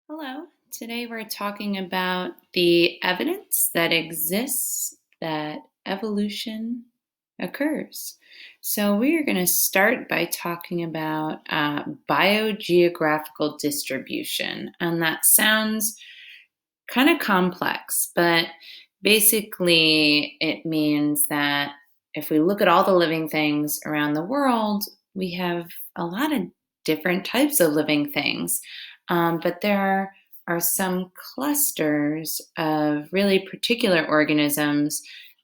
Hello. Today we're talking about the evidence that exists that evolution occurs. So we are going to start by talking about biogeographical distribution. And that sounds kind of complex, but basically it means that if we look at all the living things around the world, we have a lot of different types of living things. But there are some clusters of really particular organisms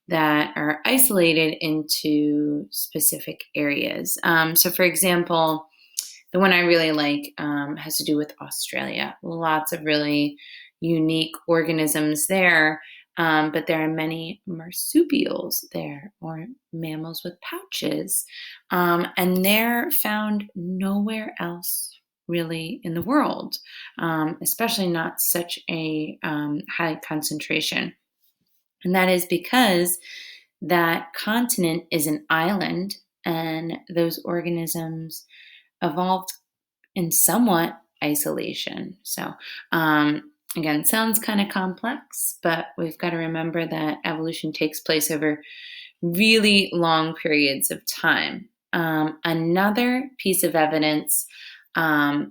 that are isolated into specific areas. So, for example, the one I really like has to do with Australia. Lots of really unique organisms there, but there are many marsupials there, or mammals with pouches, and they're found nowhere else really in the world, especially not such a high concentration. And that is because that continent is an island, and those organisms evolved in somewhat isolation. So, again, sounds kind of complex, but we've got to remember that evolution takes place over really long periods of time. Another piece of evidence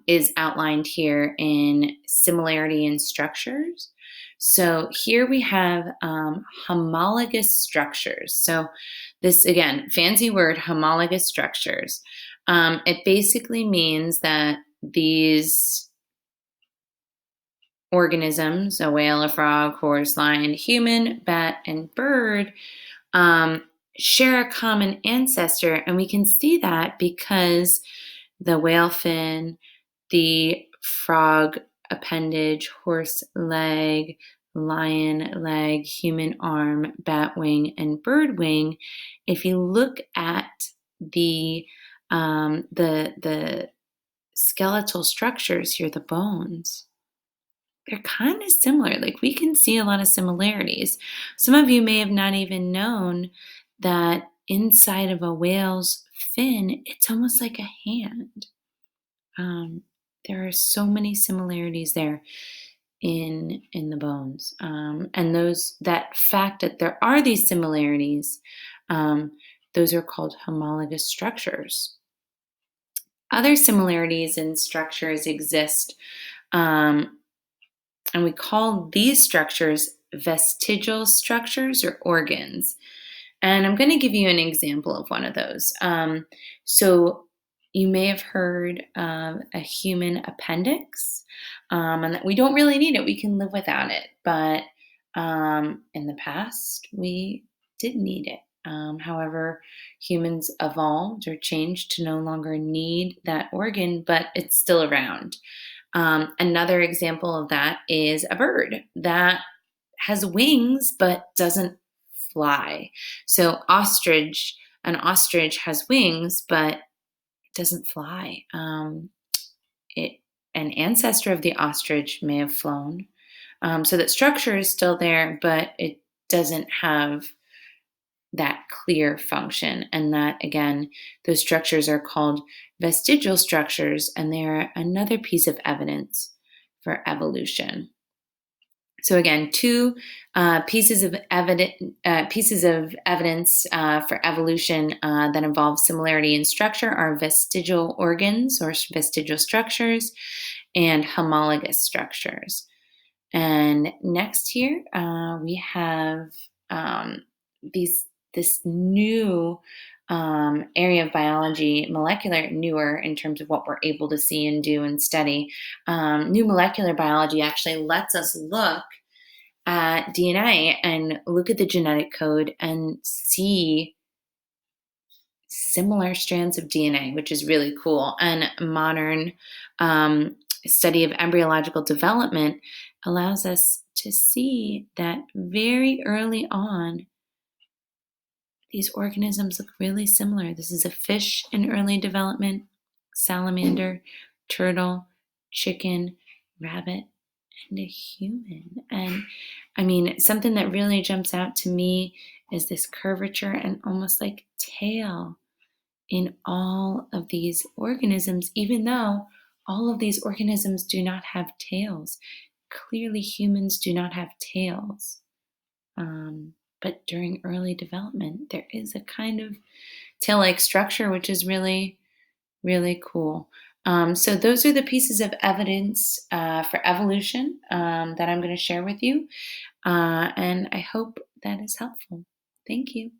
is outlined here in similarity in structures. So here we have homologous structures. So this, again, fancy word, homologous structures. It basically means that these organisms, a whale, a frog, horse, lion, human, bat, and bird, um, share a common ancestor. And we can see that because the whale fin, the frog appendage, horse leg, lion leg, human arm, bat wing, and bird wing. If you look at the the skeletal structures here, the bones, they're kind of similar. Like we can see a lot of similarities. Some of you may have not even known that inside of a whale's fin, it's almost like a hand. Um, there are so many similarities there in the bones, and those that fact that there are these similarities, um, those are called homologous structures. Other similarities in structures exist, um, and we call these structures vestigial structures or organs. And I'm going to give you an example of one of those. So, you may have heard of a human appendix, and that we don't really need it. We can live without it. But in the past, we did need it. However, humans evolved or changed to no longer need that organ, but it's still around. Another example of that is a bird that has wings but doesn't fly. So an ostrich has wings but it doesn't fly. It An ancestor of the ostrich may have flown, so that structure is still there, but it doesn't have that clear function. And that again, those structures are called vestigial structures, and they are another piece of evidence for evolution. So again, two pieces of evidence for evolution that involve similarity in structure are vestigial organs or vestigial structures and homologous structures. And next here we have these this new area of biology, molecular, newer in terms of what we're able to see and do and study. New molecular biology actually lets us look at DNA and look at the genetic code and see similar strands of DNA, which is really cool. And modern um, study of embryological development allows us to see that very early on, these organisms look really similar. This is a fish in early development, salamander, turtle, chicken, rabbit, and a human. And I mean, something that really jumps out to me is this curvature and almost like tail in all of these organisms, even though all of these organisms do not have tails. Clearly, humans do not have tails. But during early development, there is a kind of tail like structure, which is really, really cool. So, those are the pieces of evidence for evolution that I'm going to share with you. And I hope that is helpful. Thank you.